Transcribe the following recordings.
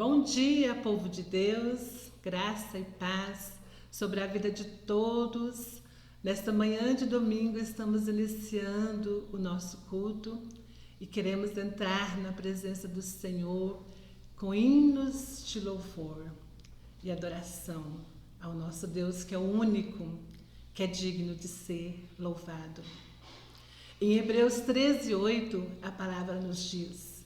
Bom dia, povo de Deus, graça e paz sobre a vida de todos. Nesta manhã de domingo estamos iniciando o nosso culto e queremos entrar na presença do Senhor com hinos de louvor e adoração ao nosso Deus, que é o único, que é digno de ser louvado. Em Hebreus 13:8, a palavra nos diz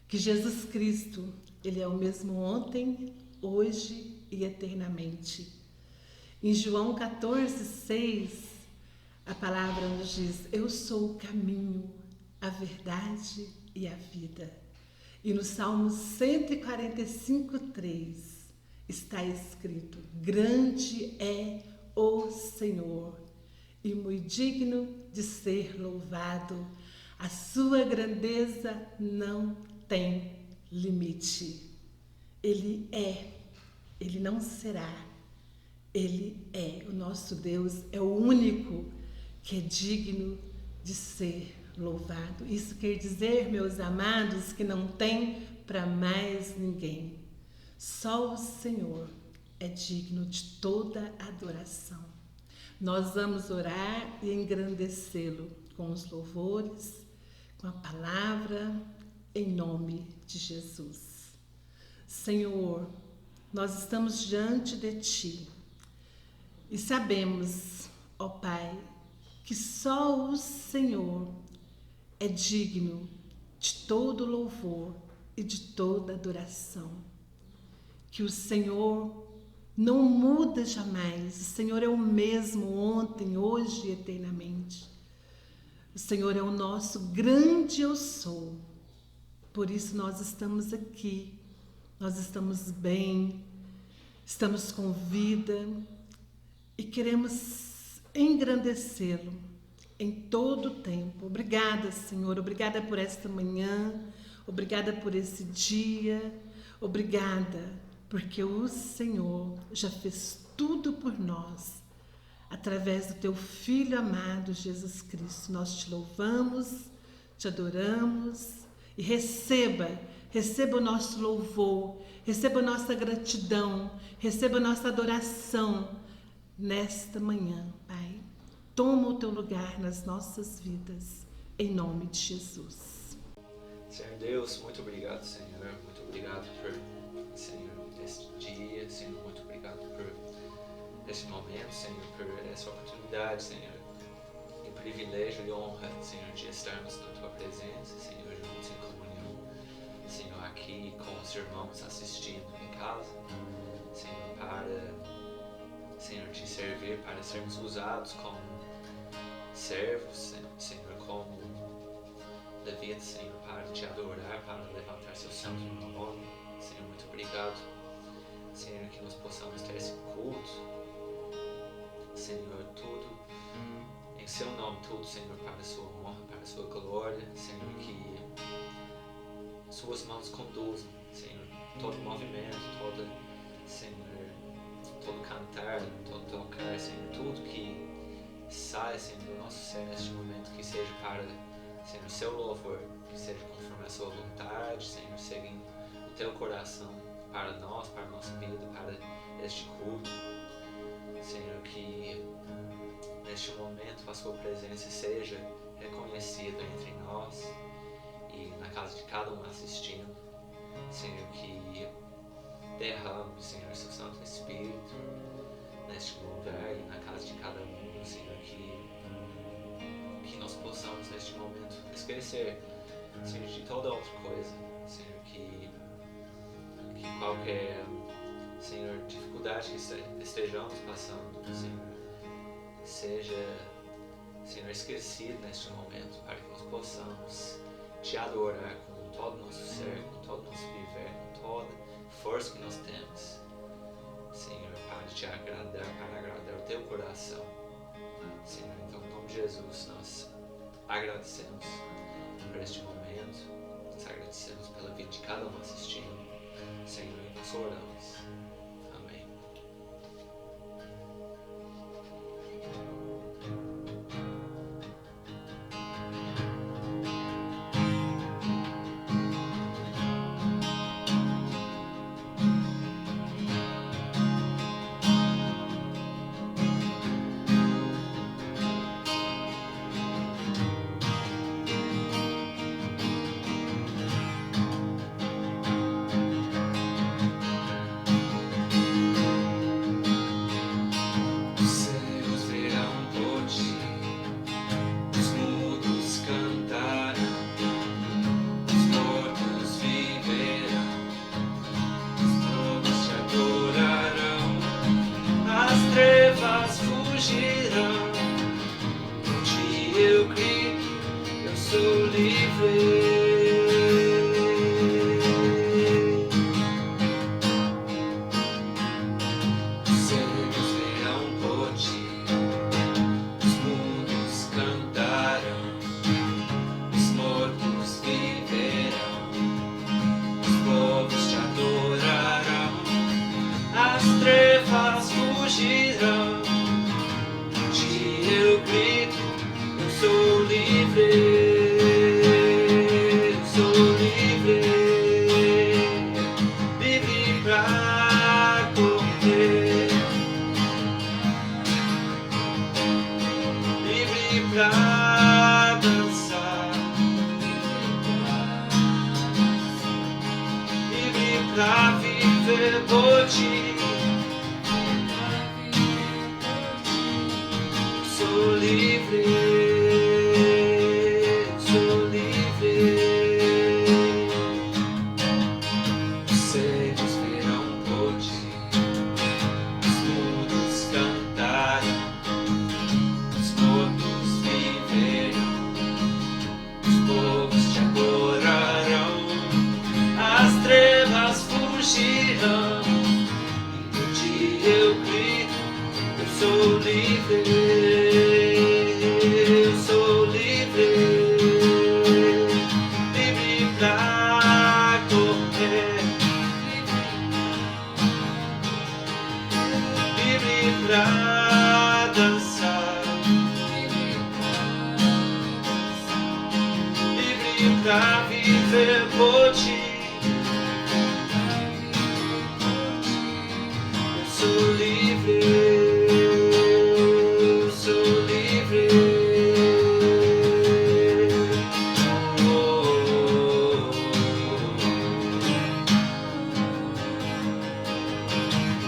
que Jesus Cristo, Ele é o mesmo ontem, hoje e eternamente. Em João 14:6, a palavra nos diz: eu sou o caminho, a verdade e a vida. E no Salmo 145:3 está escrito: grande é o Senhor e muito digno de ser louvado. A sua grandeza não tem limite. Ele é, Ele não será. Ele é, o nosso Deus é o único que é digno de ser louvado. Isso quer dizer, meus amados, que não tem para mais ninguém. Só o Senhor é digno de toda adoração. Nós vamos orar e engrandecê-lo com os louvores, com a palavra, em nome de Jesus. Senhor, nós estamos diante de Ti e sabemos, ó Pai, que só o Senhor é digno de todo louvor e de toda adoração. Que o Senhor não muda jamais. O Senhor é o mesmo ontem, hoje e eternamente. O Senhor é o nosso grande eu sou. Por isso nós estamos aqui. Nós estamos bem, estamos com vida e queremos engrandecê-lo em todo o tempo. Obrigada, Senhor. Obrigada por esta manhã. Obrigada por esse dia. Obrigada porque o Senhor já fez tudo por nós, através do Teu Filho amado, Jesus Cristo. Nós Te louvamos, Te adoramos e receba o nosso louvor, receba a nossa gratidão, receba a nossa adoração nesta manhã, Pai. Toma o Teu lugar nas nossas vidas, em nome de Jesus. Senhor Deus, muito obrigado, Senhor. Muito obrigado por, Senhor, este dia, Senhor. Muito obrigado por este momento, Senhor, por essa oportunidade, Senhor. E privilégio e honra, Senhor, de estarmos na Tua presença, Senhor, juntos em comunhão, Senhor, aqui com os irmãos assistindo em casa, Senhor, para, Senhor, Te servir, para sermos usados como servos, Senhor, como levitas, Senhor, para Te adorar, para levantar Seu santo nome. Senhor, muito obrigado, Senhor, que nós possamos ter esse culto, Senhor, tudo em Seu nome, tudo, Senhor, para a Sua honra, para a Sua glória, Senhor, que Suas mãos conduzam, Senhor, todo movimento, Senhor, todo cantar, todo tocar, Senhor, tudo que sai, Senhor, do nosso ser neste momento, que seja para, Senhor, o Seu louvor, que seja conforme a Sua vontade, Senhor, seguindo o Teu coração para nós, para a nossa vida, para este culto, Senhor, que neste momento a Sua presença seja reconhecida entre nós e na casa de cada um assistindo, Senhor, que derrame, Senhor, Seu Santo Espírito neste lugar e na casa de cada um, Senhor, que nós possamos neste momento esquecer, Senhor, de toda outra coisa, Senhor, que qualquer, Senhor, dificuldade que estejamos passando, Senhor, seja, Senhor, esquecido neste momento, para que nós possamos Te adorar com todo o nosso ser, com todo o nosso viver, com toda força que nós temos, Senhor, para Te agradar, para agradar o Teu coração, Senhor. Então, em nome de Jesus, nós agradecemos por este momento, nós agradecemos pela vida de cada um assistindo, Senhor, e nós oramos. Amém. sou livre. Pra viver por ti, sou livre, sou livre. Os cegos verão por ti, os mudos cantarão, os mortos viverão, os povos te adorarão, as trevas fugirão, e por ti eu grito, eu sou livre, eu sou livre, livre pra correr, livre pra dançar, livre pra viver por ti. Sou livre, sou livre.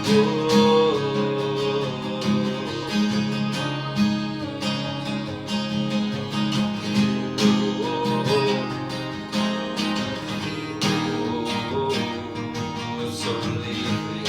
Oh, sou livre.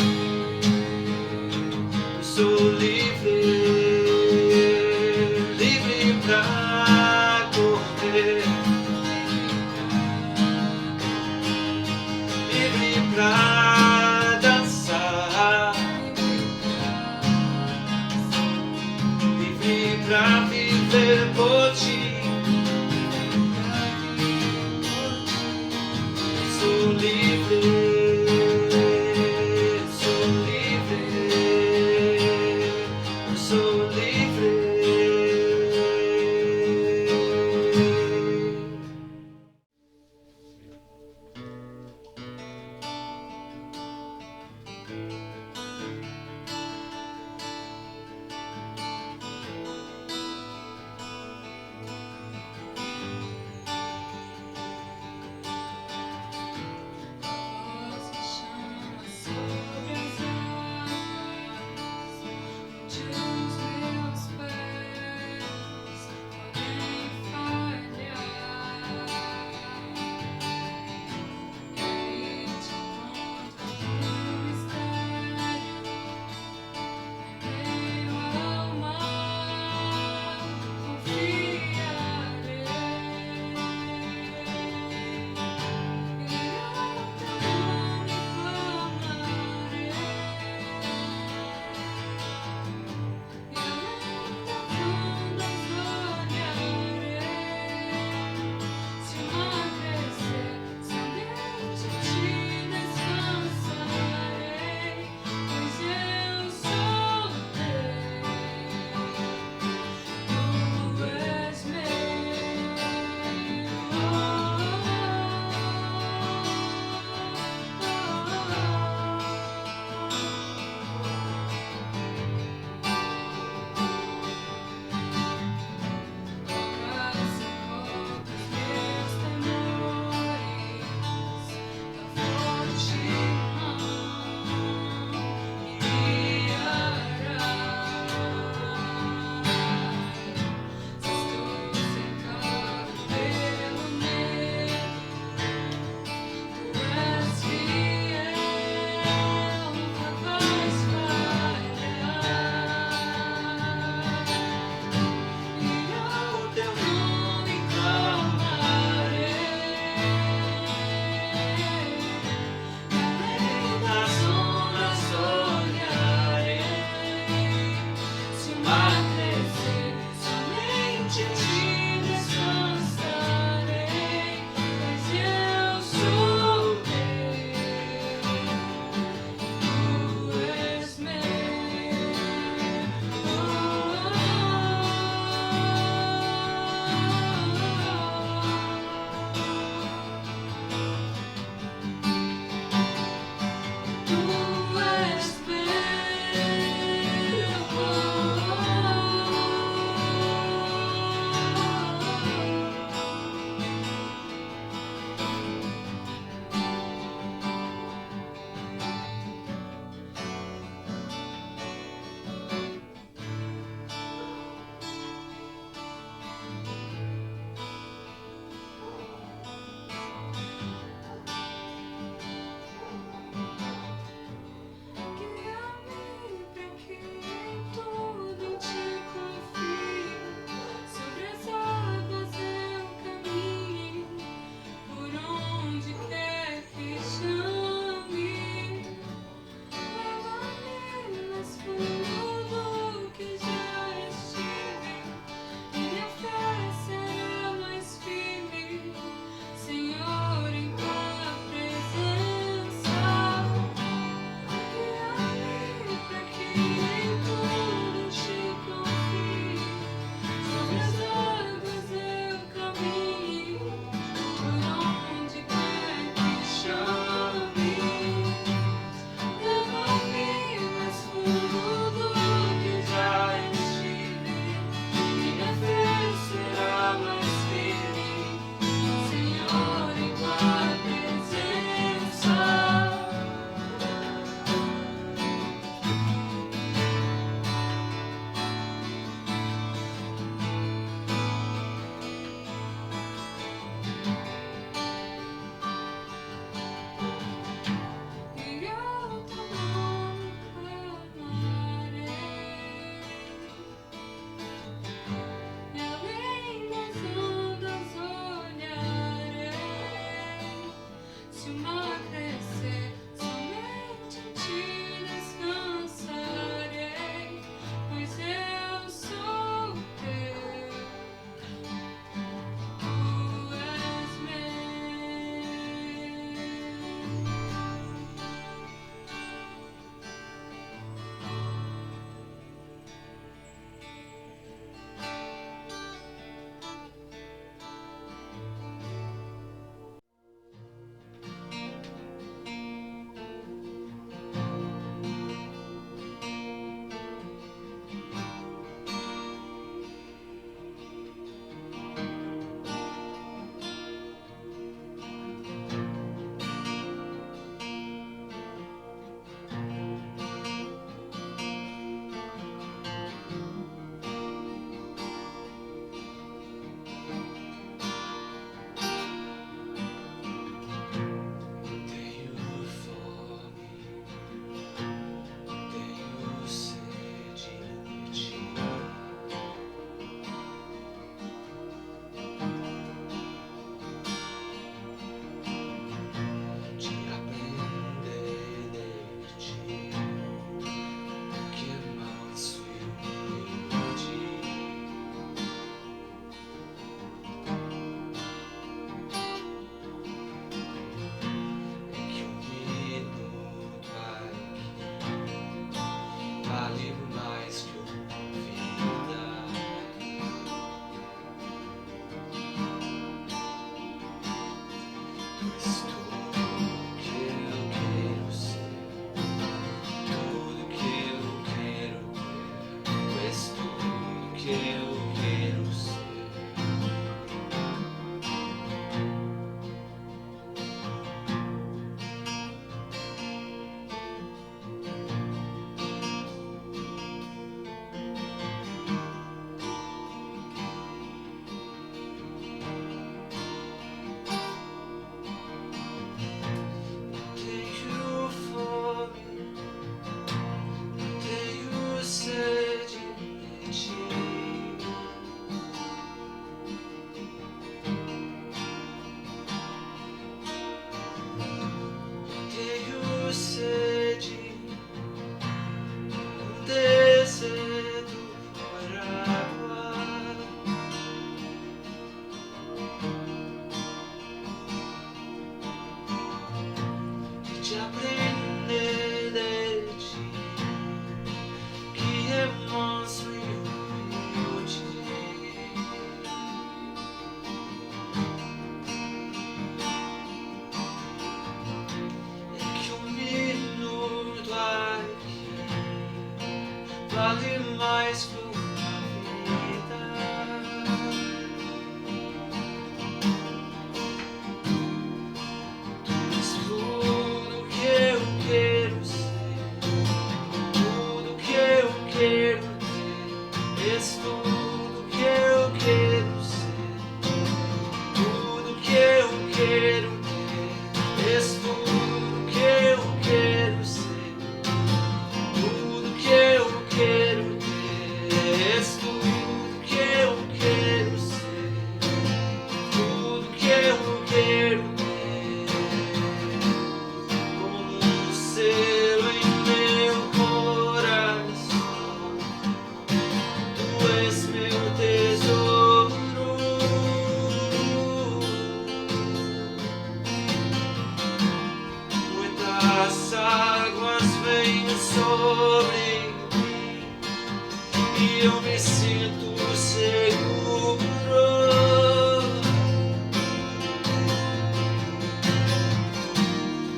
eu me sinto seguro.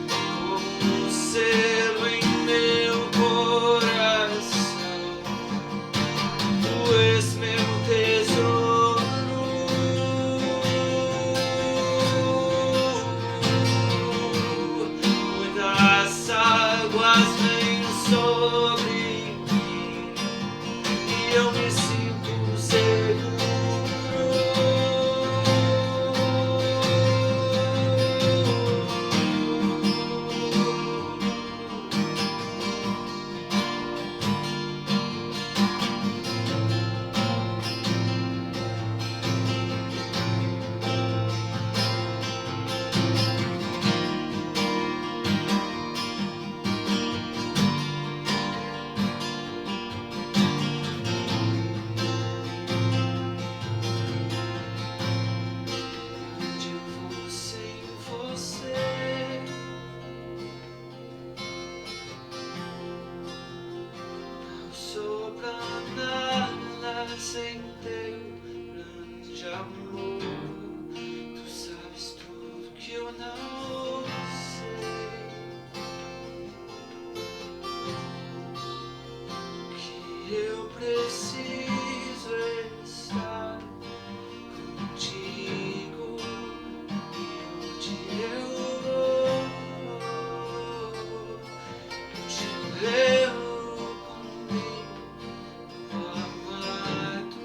Como um selo em meu coração, tu és meu tesouro. Muitas águas vêm sobre mim e eu me sinto seguro. Sem você, não sou pra nada sem teu grande amor. Tu sabes tudo que eu não sei, que eu preciso estar contigo. Eu te levo comigo, amado.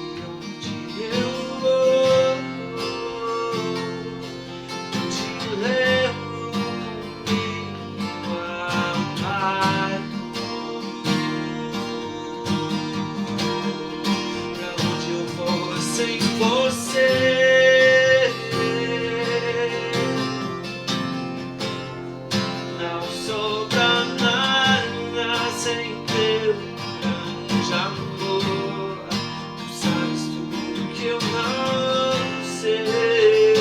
E onde eu vou, te levo comigo, amado. Pra onde eu vou sem você, não sou pra nada sem teu grande amor. Tu sabes tudo que eu não sei,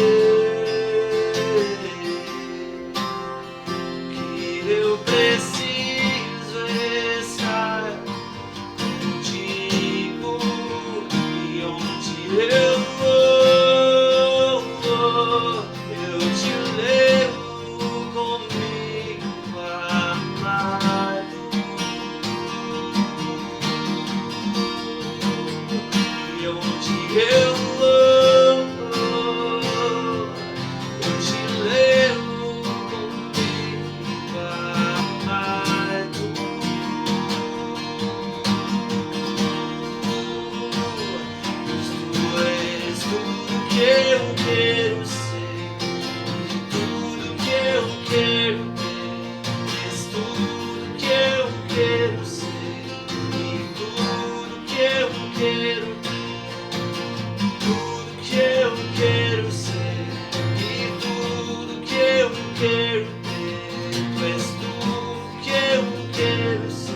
que eu preciso estar contigo. E onde eu vou, eu te levo comigo, amado. E onde eu vou, eu te levo comigo, amado. Tu és tudo que eu quero ser, tudo que eu quero ter. És tudo que eu quero ser e tudo que eu quero ter. Tudo que eu quero ser e tudo que eu quero ter. Tu és tudo que eu quero ser.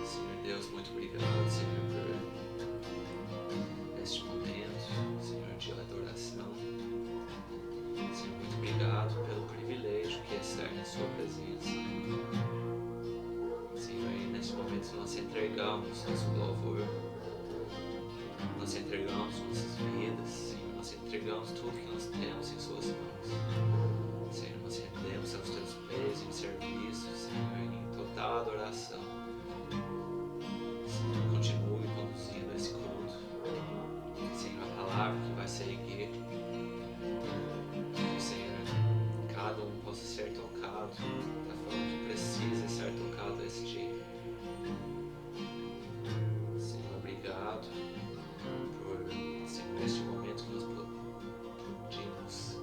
Senhor Deus, muito obrigado, Senhor, por este momento, Senhor, de adoração. Senhor, muito obrigado pelo privilégio que é estar na sua presença. Senhor, e neste momento nós entregamos nosso louvor, nós entregamos nossas vidas, Senhor, nós entregamos tudo que nós temos em suas mãos. Senhor, nós rendemos aos teus pés em serviço, Senhor, em total adoração. Senhor, continue conduzindo esse culto. Senhor, a palavra que vai ser erguer. Senhor, cada um possa ser tocado da forma que precisa ser tocado esse dia. Senhor, obrigado por, Senhor, este momento que nós podemos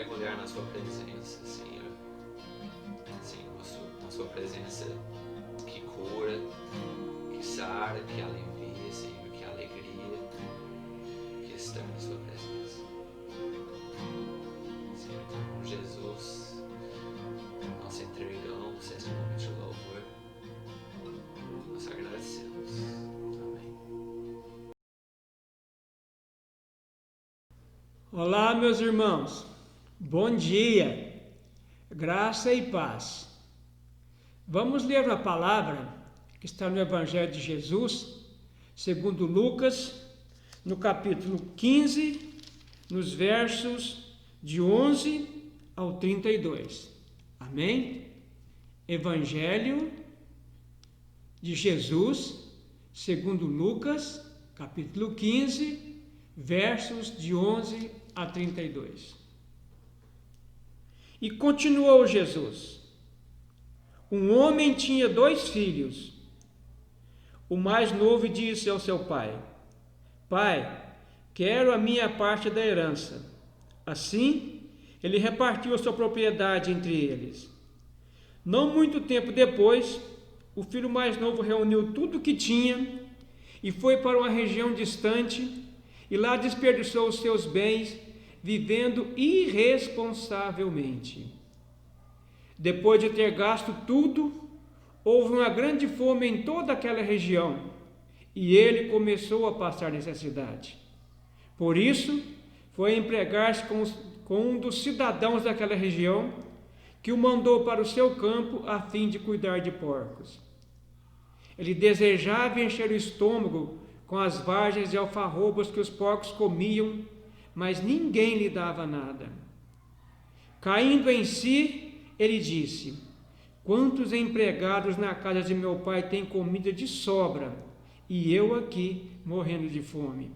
mergulhar na sua presença, Senhor. Sim, na sua presença que cura, que sara, que alivia, Senhor, que alegria, que está na sua presença. Senhor, então, com Jesus, nós entregamos esse momento de louvor. Nós agradecemos. Amém. Olá, meus irmãos. Bom dia. Graça e paz. Vamos ler a palavra que está no Evangelho de Jesus, segundo Lucas, no capítulo 15, nos versos de 11 ao 32. Amém? Evangelho de Jesus, segundo Lucas, capítulo 15, versos de 11 a 32. E continuou Jesus: um homem tinha 2 filhos. O mais novo disse ao seu pai: Pai, quero a minha parte da herança. Assim, ele repartiu a sua propriedade entre eles. Não muito tempo depois, o filho mais novo reuniu tudo o que tinha e foi para uma região distante e lá desperdiçou os seus bens, vivendo irresponsavelmente. Depois de ter gasto tudo, houve uma grande fome em toda aquela região e ele começou a passar necessidade. Por isso, foi empregar-se com um dos cidadãos daquela região, que o mandou para o seu campo a fim de cuidar de porcos. Ele desejava encher o estômago com as vargens e alfarrobas que os porcos comiam, mas ninguém lhe dava nada. Caindo em si, ele disse: quantos empregados na casa de meu pai têm comida de sobra, e eu aqui morrendo de fome?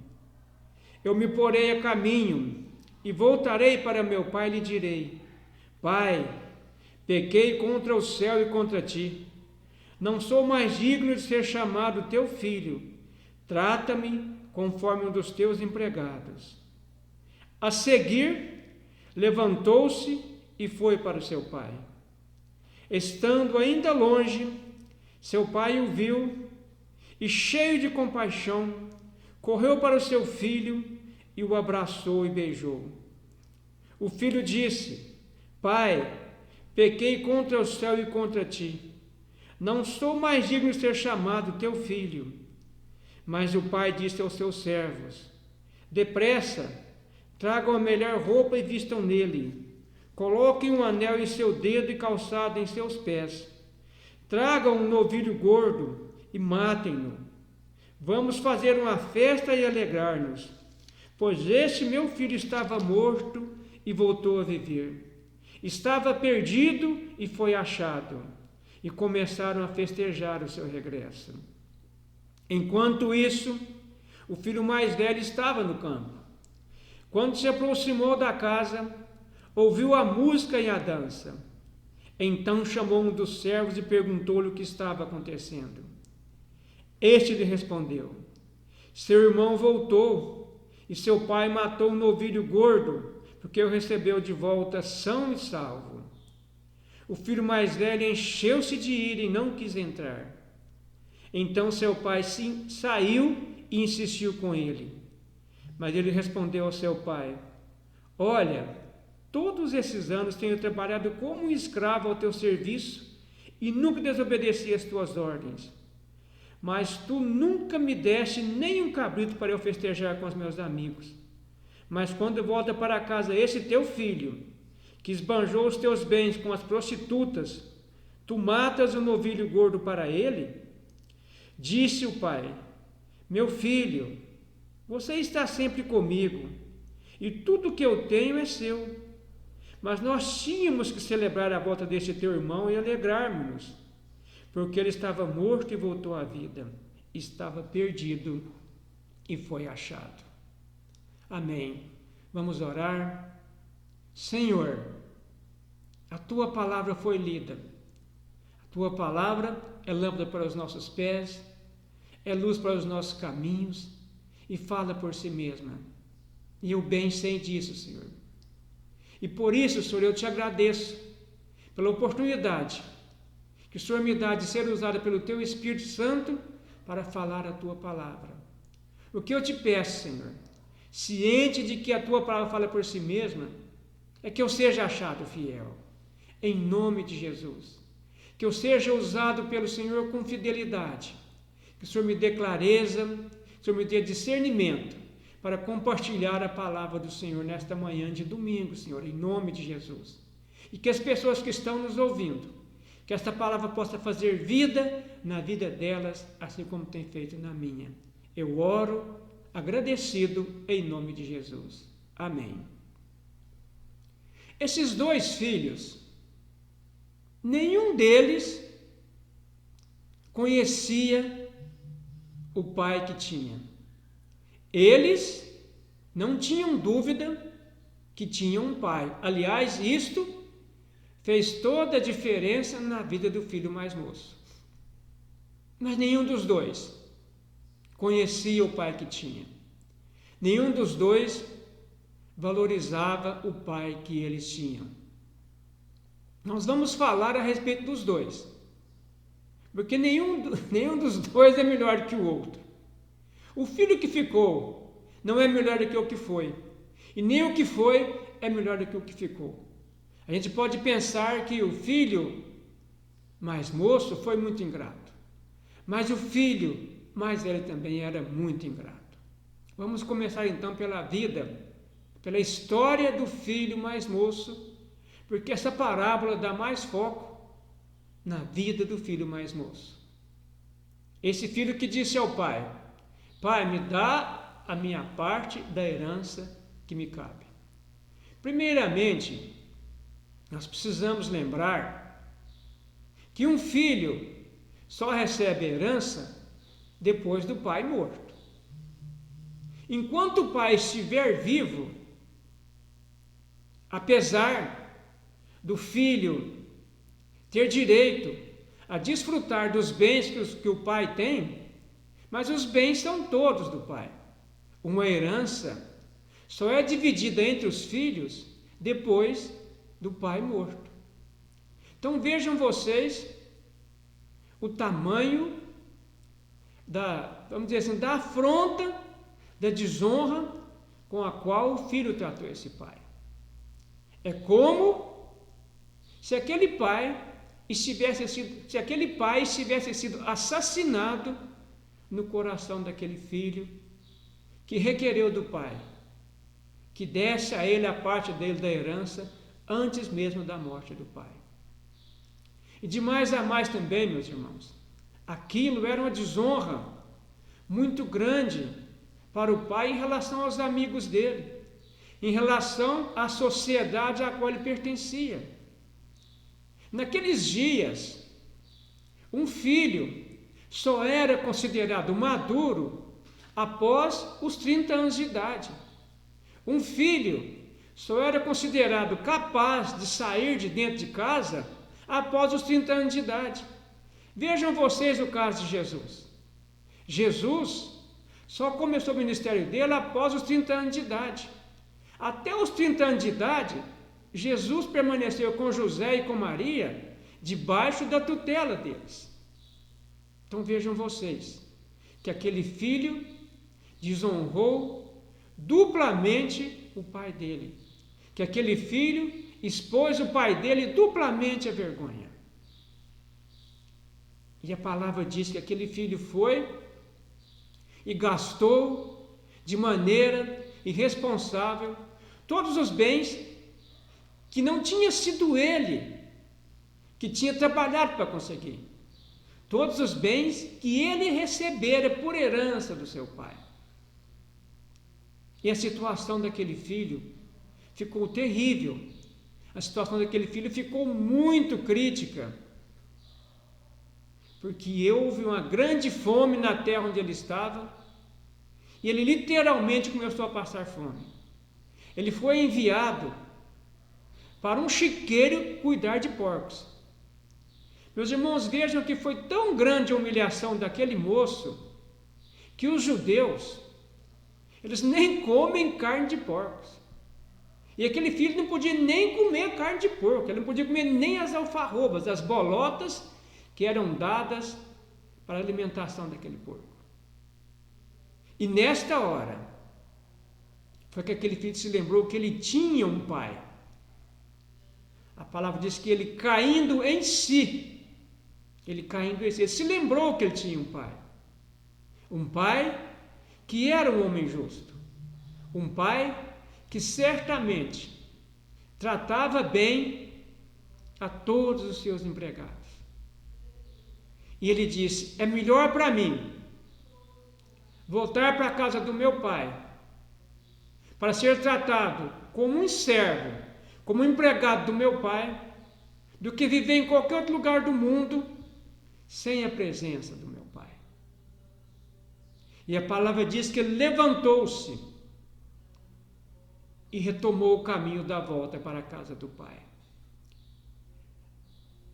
Eu me porei a caminho e voltarei para meu pai e lhe direi: Pai, pequei contra o céu e contra ti. Não sou mais digno de ser chamado teu filho. Trata-me conforme um dos teus empregados. A seguir, levantou-se e foi para o seu pai. Estando ainda longe, seu pai o viu e, cheio de compaixão, correu para o seu filho e o abraçou e beijou. O filho disse: Pai, pequei contra o céu e contra ti. Não sou mais digno de ser chamado teu filho. Mas o pai disse aos seus servos: depressa, tragam a melhor roupa e vistam nele. Coloquem um anel em seu dedo e calçado em seus pés. Tragam um novilho gordo e matem-no. Vamos fazer uma festa e alegrar-nos, pois este meu filho estava morto e voltou a viver. Estava perdido e foi achado. E começaram a festejar o seu regresso. Enquanto isso, o filho mais velho estava no campo. Quando se aproximou da casa, ouviu a música e a dança. Então chamou um dos servos e perguntou-lhe o que estava acontecendo. Este lhe respondeu: seu irmão voltou e seu pai matou um novilho gordo, porque o recebeu de volta são e salvo. O filho mais velho encheu-se de ira e não quis entrar. Então seu pai saiu e insistiu com ele. Mas ele respondeu ao seu pai: olha, todos esses anos tenho trabalhado como um escravo ao teu serviço e nunca desobedeci às tuas ordens. Mas tu nunca me deste nem um cabrito para eu festejar com os meus amigos. Mas quando volta para casa esse teu filho, que esbanjou os teus bens com as prostitutas, tu matas o novilho gordo para ele? Disse o pai: meu filho, você está sempre comigo, e tudo que eu tenho é seu. Mas nós tínhamos que celebrar a volta deste teu irmão e alegrarmos-nos, porque ele estava morto e voltou à vida, estava perdido e foi achado. Amém. Vamos orar. Senhor, a tua palavra foi lida. A tua palavra é lâmpada para os nossos pés, é luz para os nossos caminhos e fala por si mesma. E eu bem sei disso, Senhor. E por isso, Senhor, eu te agradeço pela oportunidade que o Senhor me dá de ser usado pelo Teu Espírito Santo para falar a Tua palavra. O que eu te peço, Senhor, ciente de que a Tua palavra fala por si mesma, é que eu seja achado fiel, em nome de Jesus. Que eu seja usado pelo Senhor com fidelidade, que o Senhor me dê clareza, que o Senhor me dê discernimento para compartilhar a palavra do Senhor nesta manhã de domingo, Senhor, em nome de Jesus. E que as pessoas que estão nos ouvindo, que esta palavra possa fazer vida na vida delas, assim como tem feito na minha. Eu oro agradecido em nome de Jesus. Amém. Esses 2 filhos, nenhum deles conhecia o pai que tinha. Eles não tinham dúvida que tinham um pai. Aliás, isto fez toda a diferença na vida do filho mais moço. Mas nenhum dos dois conhecia o pai que tinha. Nenhum dos dois valorizava o pai que eles tinham. Nós vamos falar a respeito dos dois, porque nenhum dos dois é melhor que o outro. O filho que ficou não é melhor do que o que foi, e nem o que foi é melhor do que o que ficou. A gente pode pensar que o filho mais moço foi muito ingrato, mas o filho mais velho também era muito ingrato. Vamos começar então pela história do filho mais moço, porque essa parábola dá mais foco na vida do filho mais moço. Esse filho que disse ao pai: Pai, me dá a minha parte da herança que me cabe. Primeiramente, nós precisamos lembrar que um filho só recebe herança depois do pai morto. Enquanto o pai estiver vivo, apesar do filho ter direito a desfrutar dos bens que o pai tem, mas os bens são todos do pai. Uma herança só é dividida entre os filhos depois do pai morto. Então vejam vocês o tamanho vamos dizer assim, da afronta, da desonra com a qual o filho tratou esse pai. É como se aquele pai estivesse sido assassinado no coração daquele filho que requereu do pai que desse a ele a parte dele da herança antes mesmo da morte do pai. E de mais a mais também, meus irmãos, aquilo era uma desonra muito grande para o pai em relação aos amigos dele, em relação à sociedade à qual ele pertencia. Naqueles dias, um filho só era considerado maduro após os 30 anos de idade. Um filho só era considerado capaz de sair de dentro de casa após os 30 anos de idade. Vejam vocês o caso de Jesus. Jesus só começou o ministério dele após os 30 anos de idade. Até os 30 anos de idade, Jesus permaneceu com José e com Maria debaixo da tutela deles. Então vejam vocês que aquele filho desonrou duplamente o pai dele, que aquele filho expôs o pai dele duplamente à vergonha. E a palavra diz que aquele filho foi e gastou de maneira irresponsável todos os bens que não tinha sido ele que tinha trabalhado para conseguir. Todos os bens que ele recebera por herança do seu pai. E a situação daquele filho ficou terrível. A situação daquele filho ficou muito crítica, porque houve uma grande fome na terra onde ele estava, e ele literalmente começou a passar fome. Ele foi enviado para um chiqueiro cuidar de porcos. Meus irmãos, vejam que foi tão grande a humilhação daquele moço, que os judeus, eles nem comem carne de porcos. E aquele filho não podia nem comer carne de porco, ele não podia comer nem as alfarrobas, as bolotas que eram dadas para a alimentação daquele porco. E nesta hora, foi que aquele filho se lembrou que ele tinha um pai. A palavra diz que ele caindo em si, ele se lembrou que ele tinha um pai. Um pai que era um homem justo. Um pai que certamente tratava bem a todos os seus empregados. E ele disse: é melhor para mim voltar para a casa do meu pai para ser tratado como um servo, como um empregado do meu pai, do que viver em qualquer outro lugar do mundo sem a presença do meu pai. E a palavra diz que ele levantou-se e retomou o caminho da volta para a casa do pai.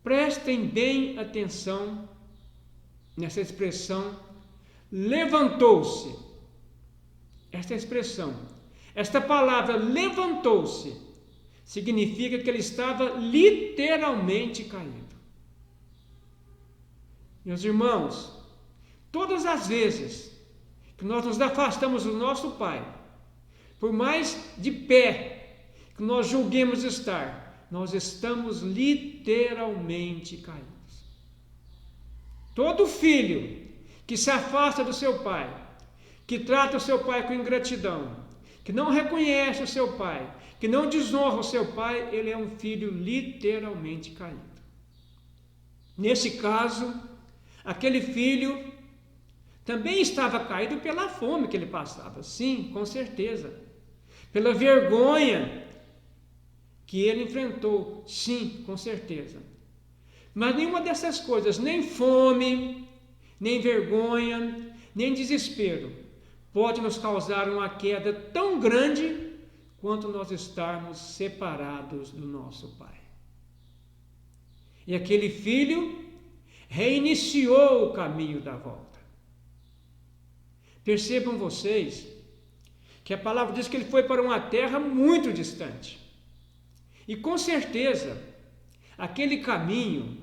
Prestem bem atenção nessa expressão, levantou-se. Esta expressão, esta palavra levantou-se, significa que ele estava literalmente caído. Meus irmãos, todas as vezes que nós nos afastamos do nosso Pai, por mais de pé que nós julguemos estar, nós estamos literalmente caídos. Todo filho que se afasta do seu pai, que trata o seu pai com ingratidão, que não reconhece o seu pai, que não desonra o seu pai, ele é um filho literalmente caído. Nesse caso, aquele filho também estava caído pela fome que ele passava, sim, com certeza. Pela vergonha que ele enfrentou, sim, com certeza. Mas nenhuma dessas coisas, nem fome, nem vergonha, nem desespero, pode nos causar uma queda tão grande quanto nós estarmos separados do nosso Pai. E aquele filho reiniciou o caminho da volta. Percebam vocês que a palavra diz que ele foi para uma terra muito distante. E com certeza, aquele caminho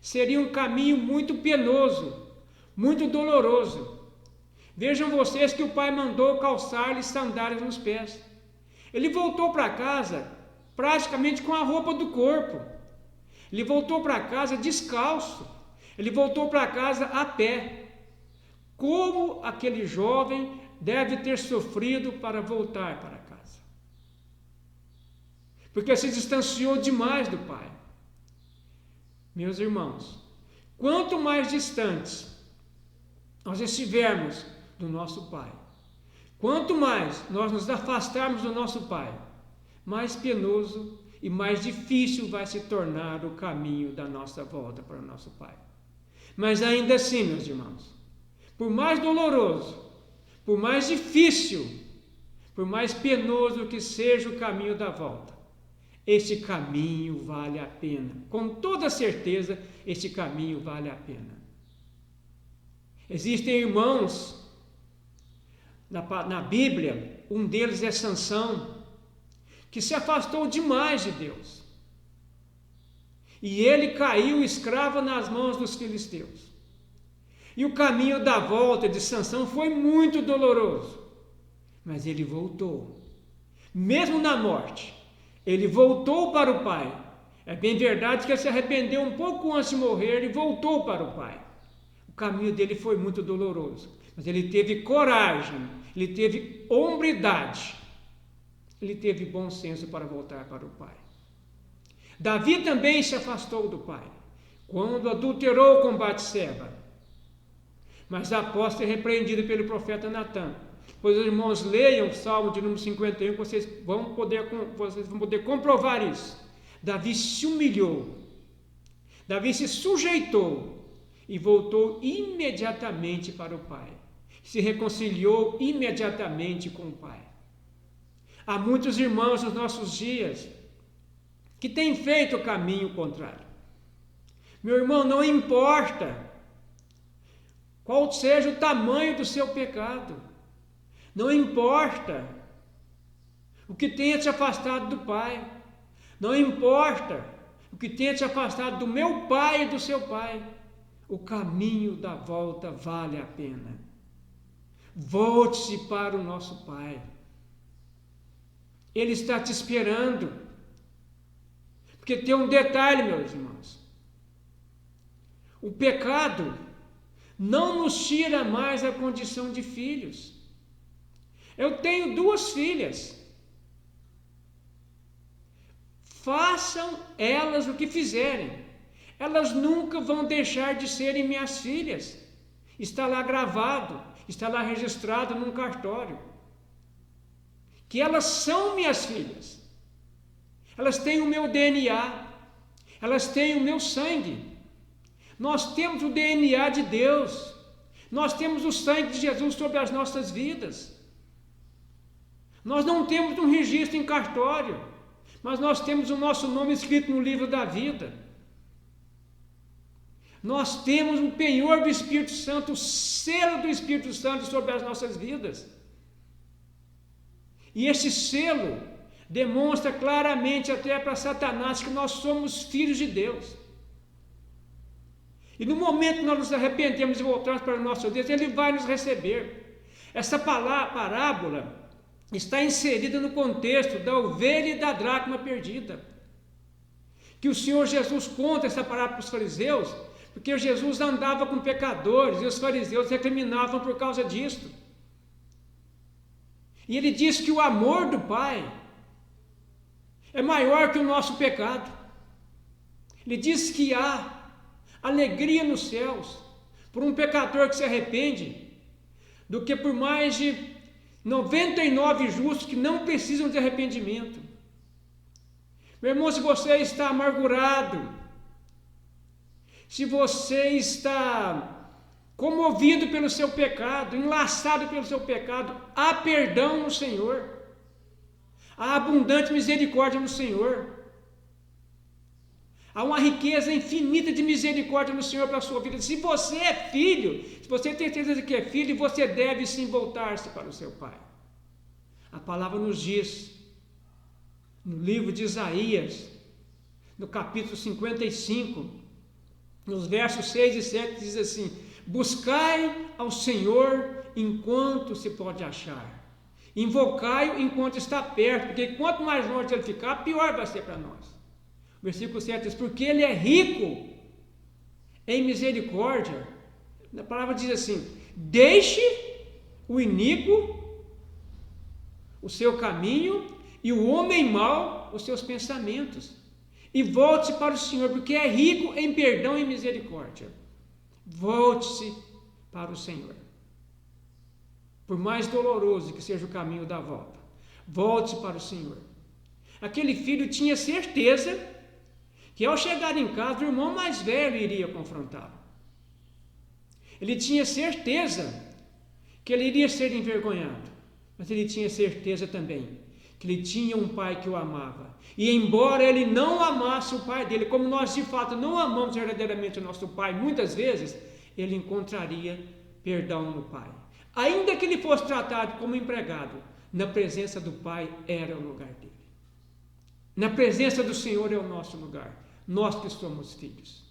seria um caminho muito penoso, muito doloroso. Vejam vocês que o pai mandou calçar-lhe sandálias nos pés. Ele voltou para casa praticamente com a roupa do corpo. Ele voltou para casa descalço. Ele voltou para casa a pé. Como aquele jovem deve ter sofrido para voltar para casa? Porque se distanciou demais do pai. Meus irmãos, quanto mais distantes nós estivermos do nosso Pai, quanto mais nós nos afastarmos do nosso Pai, mais penoso e mais difícil vai se tornar o caminho da nossa volta para o nosso Pai. Mas ainda assim, meus irmãos, por mais doloroso, por mais difícil, por mais penoso que seja o caminho da volta, este caminho vale a pena. Com toda certeza, este caminho vale a pena. Existem irmãos na Bíblia, um deles é Sansão, que se afastou demais de Deus. E ele caiu escravo nas mãos dos filisteus. E o caminho da volta de Sansão foi muito doloroso. Mas ele voltou. Mesmo na morte, ele voltou para o Pai. É bem verdade que ele se arrependeu um pouco antes de morrer e voltou para o Pai. O caminho dele foi muito doloroso, mas ele teve coragem, ele teve hombridade, ele teve bom senso para voltar para o Pai. Davi também se afastou do Pai, quando adulterou com Batseba, mas após ser repreendido pelo profeta Natã. Pois os irmãos leiam o Salmo de número 51, vocês vão poder comprovar isso. Davi se humilhou, Davi se sujeitou e voltou imediatamente para o Pai. Se reconciliou imediatamente com o Pai. Há muitos irmãos nos nossos dias que têm feito o caminho contrário. Meu irmão, não importa qual seja o tamanho do seu pecado, não importa o que tenha te afastado do Pai. Não importa o que tenha te afastado do meu Pai e do seu Pai, o caminho da volta vale a pena. Volte-se para o nosso Pai. Ele está te esperando. Porque tem um detalhe, meus irmãos. O pecado não nos tira mais a condição de filhos. Eu tenho 2 filhas. Façam elas o que fizerem. Elas nunca vão deixar de serem minhas filhas. Está lá gravado, está lá registrado num cartório. Que elas são minhas filhas. Elas têm o meu DNA. Elas têm o meu sangue. Nós temos o DNA de Deus. Nós temos o sangue de Jesus sobre as nossas vidas. Nós não temos um registro em cartório, mas nós temos o nosso nome escrito no livro da vida. Nós temos o penhor do Espírito Santo, o selo do Espírito Santo sobre as nossas vidas. E esse selo demonstra claramente até para Satanás que nós somos filhos de Deus. E no momento que nós nos arrependemos e voltamos para o nosso Deus, Ele vai nos receber. Essa parábola está inserida no contexto da ovelha e da dracma perdida. Que o Senhor Jesus conta essa parábola para os fariseus, porque Jesus andava com pecadores e os fariseus recriminavam por causa disso. E ele diz que o amor do Pai é maior que o nosso pecado. Ele diz que há alegria nos céus por um pecador que se arrepende, do que por mais de 99 justos que não precisam de arrependimento. Meu irmão, se você está amargurado, se você está comovido pelo seu pecado, enlaçado pelo seu pecado, há perdão no Senhor, há abundante misericórdia no Senhor, há uma riqueza infinita de misericórdia no Senhor para a sua vida. Se você é filho, se você tem certeza de que é filho, você deve sim voltar-se para o seu Pai. A palavra nos diz, no livro de Isaías, no capítulo 55, nos versos 6 e 7, diz assim: buscai ao Senhor enquanto se pode achar, invocai-o enquanto está perto, porque quanto mais longe ele ficar, pior vai ser para nós. O versículo 7 diz: porque ele é rico em misericórdia. A palavra diz assim: deixe o iníquo o seu caminho e o homem mau os seus pensamentos, e volte-se para o Senhor, porque é rico em perdão e misericórdia. Volte-se para o Senhor. Por mais doloroso que seja o caminho da volta, volte-se para o Senhor. Aquele filho tinha certeza que ao chegar em casa o irmão mais velho iria confrontá-lo. Ele tinha certeza que ele iria ser envergonhado, mas ele tinha certeza também que ele tinha um pai que o amava. E embora ele não amasse o pai dele, como nós de fato não amamos verdadeiramente o nosso pai, muitas vezes ele encontraria perdão no pai. Ainda que ele fosse tratado como empregado, na presença do pai era o lugar dele. Na presença do Senhor é o nosso lugar, nós que somos filhos.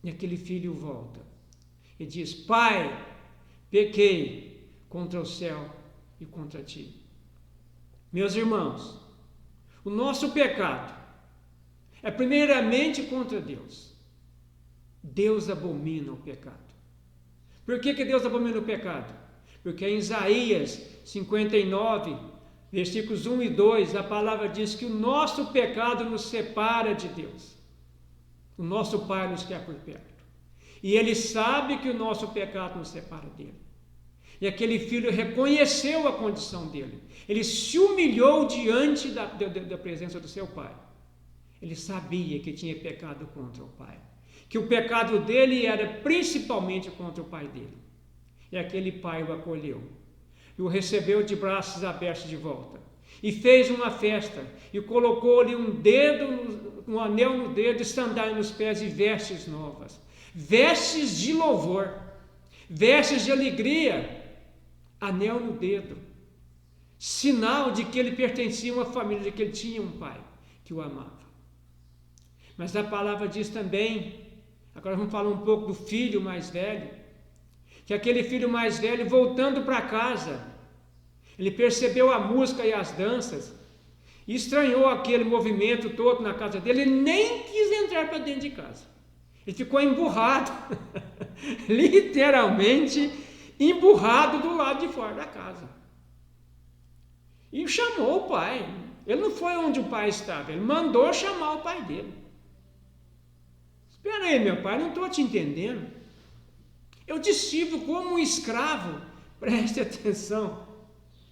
E aquele filho volta e diz: pai, pequei contra o céu e contra ti. Meus irmãos, o nosso pecado é primeiramente contra Deus. Deus abomina o pecado. Por que Deus abomina o pecado? Porque em Isaías 59, versículos 1 e 2, a palavra diz que o nosso pecado nos separa de Deus. O nosso Pai nos quer por perto. E Ele sabe que o nosso pecado nos separa dele. E aquele filho reconheceu a condição dele. Ele se humilhou diante da presença do seu pai. Ele sabia que tinha pecado contra o pai. Que o pecado dele era principalmente contra o pai dele. E aquele pai o acolheu. E o recebeu de braços abertos de volta. E fez uma festa. E colocou-lhe um anel no dedo, e sandália nos pés e vestes novas. Vestes de louvor. Vestes de alegria. Anel no dedo, sinal de que ele pertencia a uma família, de que ele tinha um pai que o amava. Mas a palavra diz também, agora vamos falar um pouco do filho mais velho, que aquele filho mais velho, voltando para casa, ele percebeu a música e as danças, e estranhou aquele movimento todo na casa dele, ele nem quis entrar para dentro de casa. Ele ficou emburrado, literalmente emburrado do lado de fora da casa. E chamou o pai. Ele não foi onde o pai estava, ele mandou chamar o pai dele. Espera aí, meu pai, não estou te entendendo. Eu te sirvo como um escravo. Preste atenção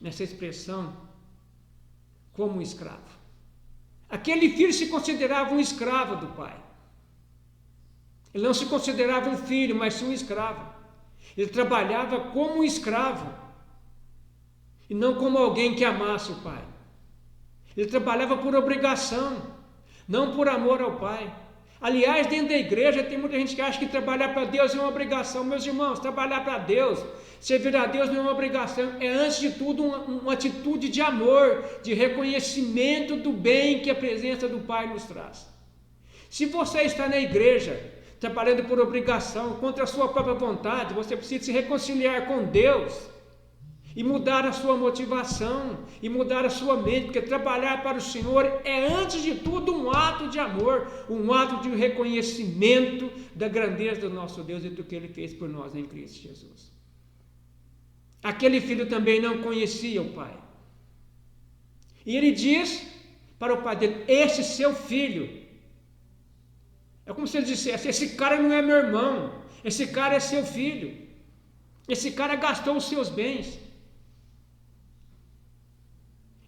nessa expressão, como um escravo. Aquele filho se considerava um escravo do pai. Ele não se considerava um filho, mas sim um escravo. Ele trabalhava como um escravo e não como alguém que amasse o pai. Ele trabalhava por obrigação, não por amor ao pai. Aliás, dentro da igreja tem muita gente que acha que trabalhar para Deus é uma obrigação. Meus irmãos, trabalhar para Deus, servir a Deus não é uma obrigação, é antes de tudo uma atitude de amor, de reconhecimento do bem que a presença do Pai nos traz. Se você está na igreja, trabalhando por obrigação, contra a sua própria vontade, você precisa se reconciliar com Deus e mudar a sua motivação, e mudar a sua mente, porque trabalhar para o Senhor é, antes de tudo, um ato de amor, um ato de reconhecimento da grandeza do nosso Deus e do que Ele fez por nós em Cristo Jesus. Aquele filho também não conhecia o pai. E ele diz para o pai dele: esse seu filho, é como se ele dissesse: esse cara não é meu irmão, esse cara é seu filho, esse cara gastou os seus bens.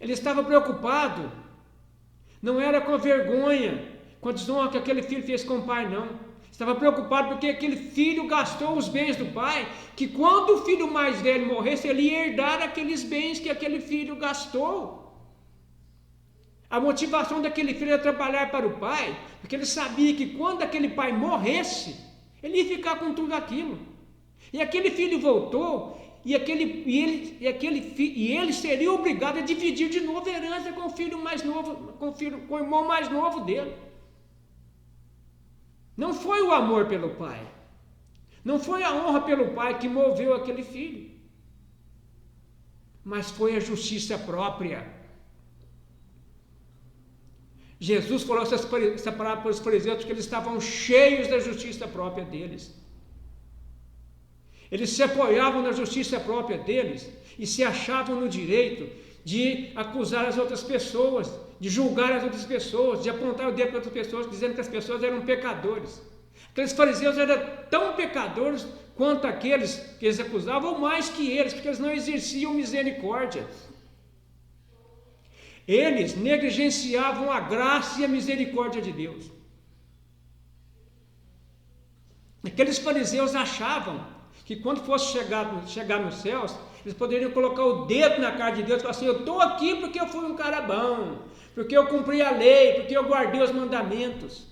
Ele estava preocupado, não era com a vergonha, com a desonra que aquele filho fez com o pai, não. Estava preocupado porque aquele filho gastou os bens do pai, que quando o filho mais velho morresse, ele ia herdar aqueles bens que aquele filho gastou. A motivação daquele filho era trabalhar para o pai, porque ele sabia que quando aquele pai morresse, ele ia ficar com tudo aquilo. E aquele filho voltou, e ele seria obrigado a dividir de novo a herança com o filho mais novo, com o irmão mais novo dele. Não foi o amor pelo pai, não foi a honra pelo pai que moveu aquele filho, mas foi a justiça própria. Jesus falou essa palavra para os fariseus porque eles estavam cheios da justiça própria deles. Eles se apoiavam na justiça própria deles e se achavam no direito de acusar as outras pessoas, de julgar as outras pessoas, de apontar o dedo para outras pessoas, dizendo que as pessoas eram pecadores. Aqueles fariseus eram tão pecadores quanto aqueles que eles acusavam, ou mais que eles, porque eles não exerciam misericórdia. Eles negligenciavam a graça e a misericórdia de Deus. Aqueles fariseus achavam que quando fosse chegar nos céus, eles poderiam colocar o dedo na cara de Deus e falar assim: eu estou aqui porque eu fui um cara bom, porque eu cumpri a lei, porque eu guardei os mandamentos.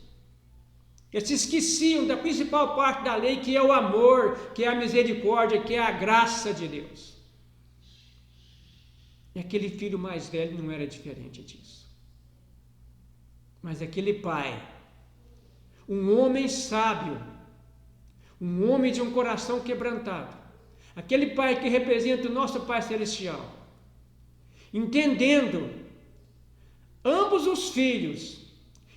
Eles se esqueciam da principal parte da lei, que é o amor, que é a misericórdia, que é a graça de Deus. E aquele filho mais velho não era diferente disso. Mas aquele pai, um homem sábio, um homem de um coração quebrantado, aquele pai que representa o nosso Pai Celestial, entendendo ambos os filhos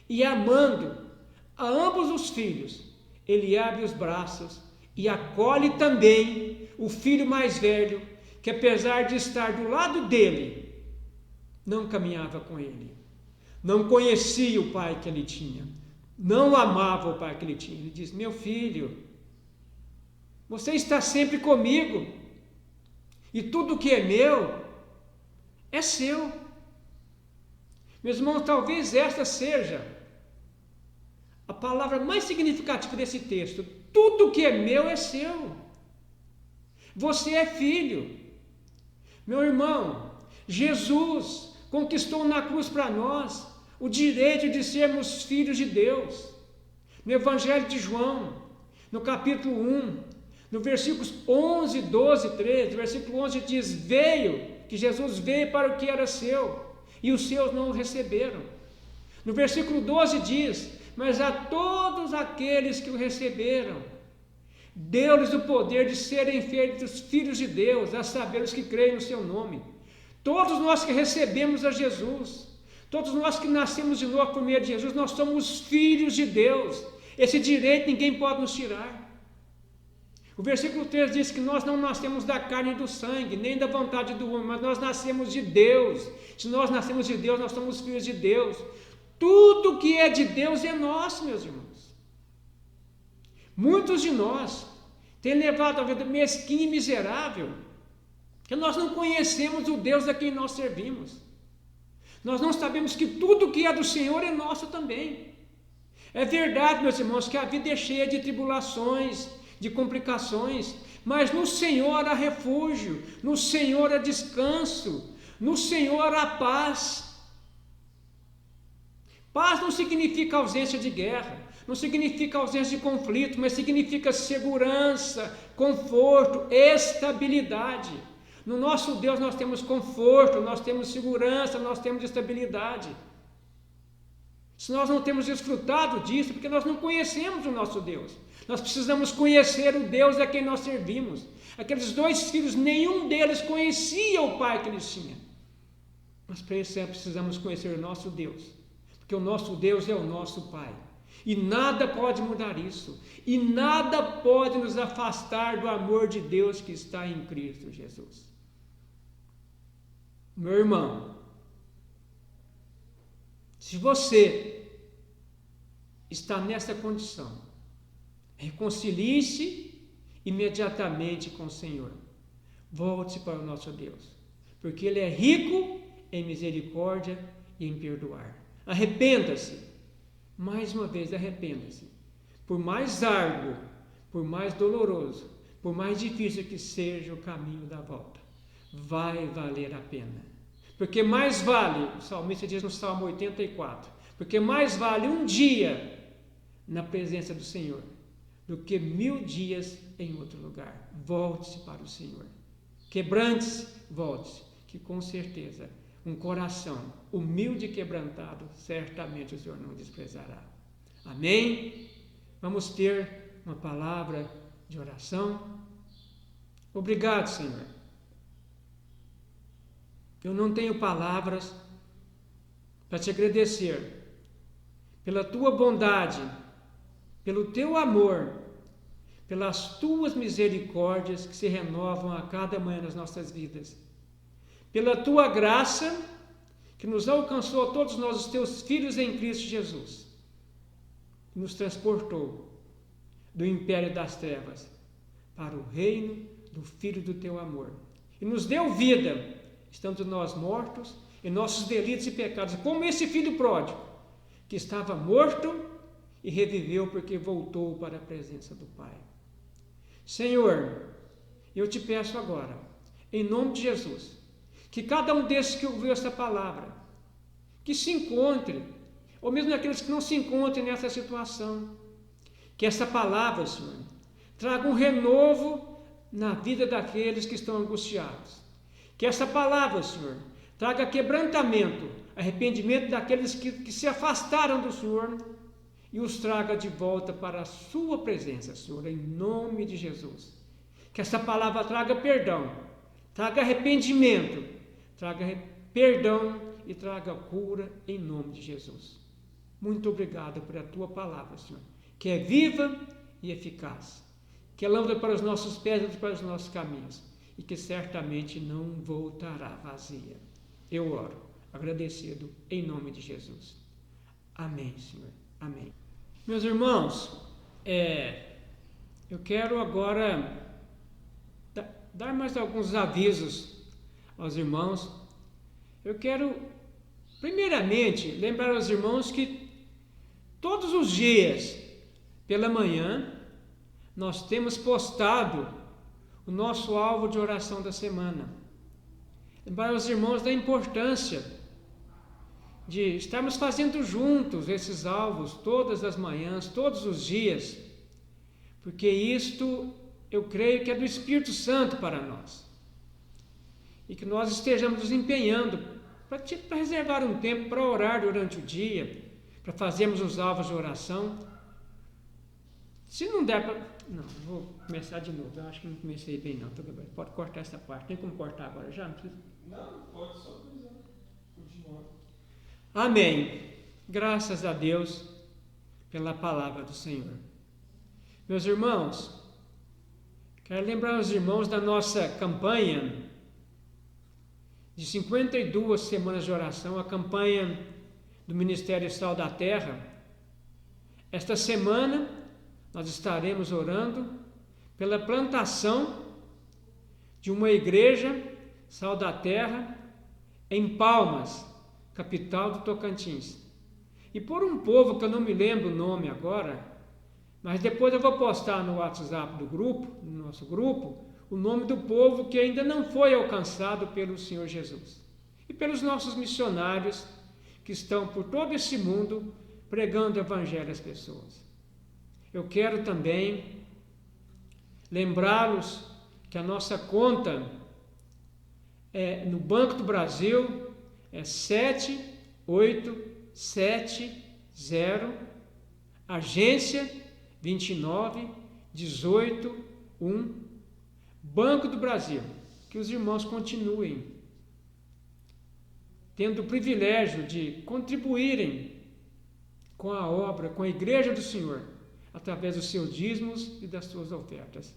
e amando a ambos os filhos, ele abre os braços e acolhe também o filho mais velho, que apesar de estar do lado dele, não caminhava com ele, não conhecia o pai que ele tinha, não amava o pai que ele tinha. Ele diz: meu filho, você está sempre comigo, e tudo que é meu é seu. Meus irmãos, talvez esta seja a palavra mais significativa desse texto. Tudo que é meu é seu. Você é filho. Meu irmão, Jesus conquistou na cruz para nós o direito de sermos filhos de Deus. No Evangelho de João, no capítulo 1, no versículos 11, 12, 13, versículo 11 diz: veio que Jesus veio para o que era seu, e os seus não o receberam. No versículo 12 diz: mas a todos aqueles que o receberam, deu-lhes o poder de serem feitos filhos de Deus, a saber, os que creem no seu nome. Todos nós que recebemos a Jesus, todos nós que nascemos de novo por meio de Jesus, nós somos filhos de Deus. Esse direito ninguém pode nos tirar. O versículo 3 diz que nós não nascemos da carne e do sangue, nem da vontade do homem, mas nós nascemos de Deus. Se nós nascemos de Deus, nós somos filhos de Deus. Tudo que é de Deus é nosso, meus irmãos. Muitos de nós têm levado a vida mesquinha e miserável, que nós não conhecemos o Deus a quem nós servimos. Nós não sabemos que tudo que é do Senhor é nosso também. É verdade, meus irmãos, que a vida é cheia de tribulações, de complicações, mas no Senhor há refúgio, no Senhor há descanso, no Senhor há paz. Paz não significa ausência de guerra, não significa ausência de conflito, mas significa segurança, conforto, estabilidade. No nosso Deus nós temos conforto, nós temos segurança, nós temos estabilidade. Se nós não temos desfrutado disso, porque nós não conhecemos o nosso Deus. Nós precisamos conhecer o Deus a quem nós servimos. Aqueles 2 filhos, nenhum deles conhecia o pai que eles tinham. Mas para isso precisamos conhecer o nosso Deus, porque o nosso Deus é o nosso Pai. E nada pode mudar isso. E nada pode nos afastar do amor de Deus que está em Cristo Jesus. Meu irmão, se você está nessa condição, reconcilie-se imediatamente com o Senhor. Volte para o nosso Deus, porque Ele é rico em misericórdia e em perdoar. Arrependa-se, mais uma vez arrependa-se. Por mais árduo, por mais doloroso, por mais difícil que seja o caminho da volta, vai valer a pena. Porque mais vale, o salmista diz no Salmo 84, porque mais vale um dia na presença do Senhor do que 1000 dias em outro lugar. Volte-se para o Senhor. Quebrante-se, volte-se, que com certeza um coração humilde e quebrantado, certamente o Senhor não desprezará. Amém? Vamos ter uma palavra de oração. Obrigado, Senhor. Eu não tenho palavras para te agradecer pela tua bondade, pelo teu amor, pelas tuas misericórdias que se renovam a cada manhã nas nossas vidas, pela tua graça que nos alcançou a todos nós, os teus filhos em Cristo Jesus, que nos transportou do império das trevas para o reino do Filho do teu amor, e nos deu vida, estando nós mortos em nossos delitos e pecados, como esse filho pródigo, que estava morto e reviveu porque voltou para a presença do Pai. Senhor, eu te peço agora, em nome de Jesus, que cada um desses que ouviu essa palavra, que se encontre, ou mesmo aqueles que não se encontrem nessa situação, que essa palavra, Senhor, traga um renovo na vida daqueles que estão angustiados. Que essa palavra, Senhor, traga quebrantamento, arrependimento daqueles que se afastaram do Senhor e os traga de volta para a sua presença, Senhor, em nome de Jesus. Que essa palavra traga perdão, traga arrependimento, traga perdão e traga cura em nome de Jesus. Muito obrigado por a tua palavra, Senhor, que é viva e eficaz, que é lâmpada para os nossos pés e para os nossos caminhos, e que certamente não voltará vazia. Eu oro, agradecido, em nome de Jesus. Amém, Senhor. Amém. Meus irmãos, eu quero agora dar mais alguns avisos aos irmãos. Eu quero, primeiramente, lembrar aos irmãos que todos os dias, pela manhã, nós temos postado o nosso alvo de oração da semana. Lembrar aos irmãos da importância de estarmos fazendo juntos esses alvos todas as manhãs, todos os dias, porque isto eu creio que é do Espírito Santo para nós. e que nós estejamos nos empenhando para reservar um tempo para orar durante o dia, para fazermos os alvos de oração. Se não der para... Não, vou começar de novo. Eu acho que não comecei bem não. Tudo bem. Pode cortar essa parte. Tem como cortar agora já? Não precisa? Não, pode só continuar. Amém. Graças a Deus pela palavra do Senhor. Meus irmãos, quero lembrar os irmãos da nossa campanha de 52 semanas de oração, a campanha do Ministério Sal da Terra. Esta semana nós estaremos orando pela plantação de uma igreja Sal da Terra em Palmas, capital do Tocantins. E por um povo que eu não me lembro o nome agora, mas depois eu vou postar no WhatsApp do grupo, no nosso grupo, o nome do povo que ainda não foi alcançado pelo Senhor Jesus. E pelos nossos missionários que estão por todo esse mundo pregando o Evangelho às pessoas. Eu quero também lembrá-los que a nossa conta no Banco do Brasil é 7870, agência 29181, Banco do Brasil. Que os irmãos continuem tendo o privilégio de contribuírem com a obra, com a Igreja do Senhor, através dos seus dízimos e das suas ofertas.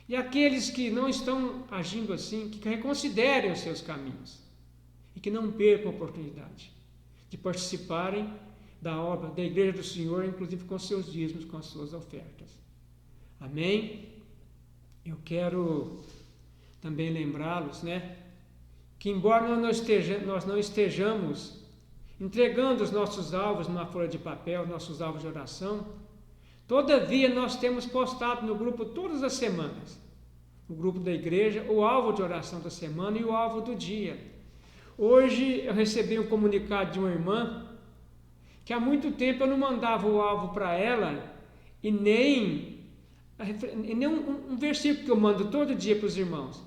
E aqueles que não estão agindo assim, que reconsiderem os seus caminhos e que não percam a oportunidade de participarem da obra da Igreja do Senhor, inclusive com seus dízimos, com as suas ofertas. Amém? Eu quero também lembrá-los, que embora nós não estejamos entregando os nossos alvos numa folha de papel, nossos alvos de oração, todavia nós temos postado no grupo todas as semanas, no grupo da igreja, o alvo de oração da semana e o alvo do dia. Hoje eu recebi um comunicado de uma irmã que há muito tempo eu não mandava o alvo para ela e nem um versículo que eu mando todo dia para os irmãos.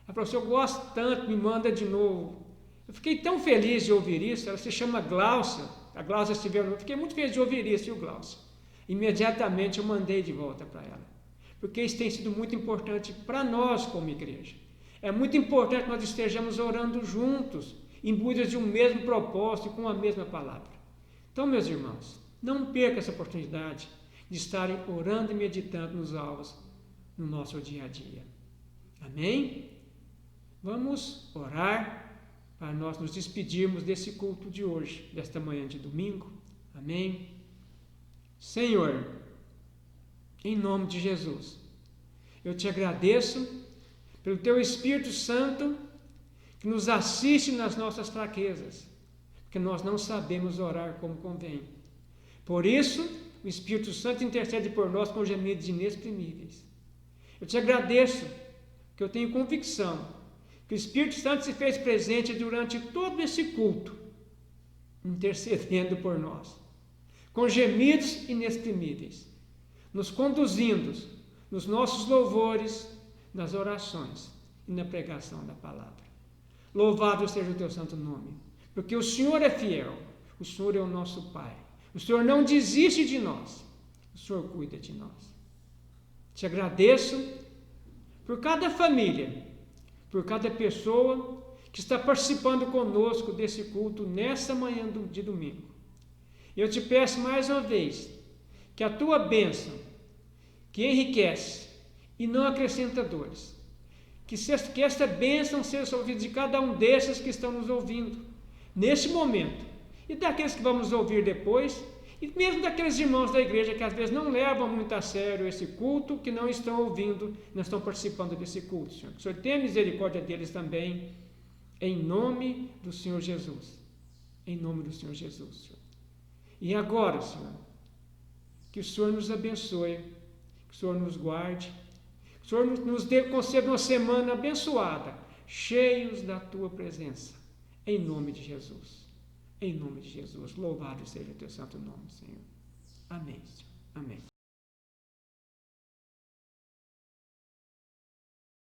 Ela falou assim: eu gosto tanto, me manda de novo. Eu fiquei tão feliz de ouvir isso. Ela se chama Glaucia. A Glaucia se viu. Eu fiquei muito feliz de ouvir isso, viu, Glaucia? Imediatamente eu mandei de volta para ela, porque isso tem sido muito importante para nós como igreja. É muito importante que nós estejamos orando juntos, imbuídos de um mesmo propósito e com a mesma palavra. Então, meus irmãos, não perca essa oportunidade de estarem orando e meditando nos alvos no nosso dia a dia. Amém? Vamos orar para nós nos despedirmos desse culto de hoje, desta manhã de domingo. Amém? Senhor, em nome de Jesus, eu te agradeço pelo teu Espírito Santo que nos assiste nas nossas fraquezas, porque nós não sabemos orar como convém. Por isso, o Espírito Santo intercede por nós com gemidos inexprimíveis. Eu te agradeço, porque eu tenho convicção que o Espírito Santo se fez presente durante todo esse culto, intercedendo por nós, com gemidos inexprimíveis, nos conduzindo nos nossos louvores, nas orações e na pregação da palavra. Louvado seja o teu santo nome, porque o Senhor é fiel, o Senhor é o nosso Pai, o Senhor não desiste de nós, o Senhor cuida de nós. Te agradeço por cada família, por cada pessoa que está participando conosco desse culto nessa manhã de domingo. Eu te peço mais uma vez que a tua bênção, que enriquece e não acrescenta dores, que esta bênção seja ouvida de cada um desses que estão nos ouvindo neste momento, e daqueles que vamos ouvir depois, e mesmo daqueles irmãos da igreja que às vezes não levam muito a sério esse culto, que não estão ouvindo, não estão participando desse culto, Senhor. Que o Senhor tenha misericórdia deles também, em nome do Senhor Jesus. Em nome do Senhor Jesus, Senhor. E agora, Senhor, que o Senhor nos abençoe, que o Senhor nos guarde, que o Senhor nos conceda uma semana abençoada, cheios da Tua presença, em nome de Jesus. Em nome de Jesus, louvado seja o Teu santo nome, Senhor. Amém, Senhor. Amém.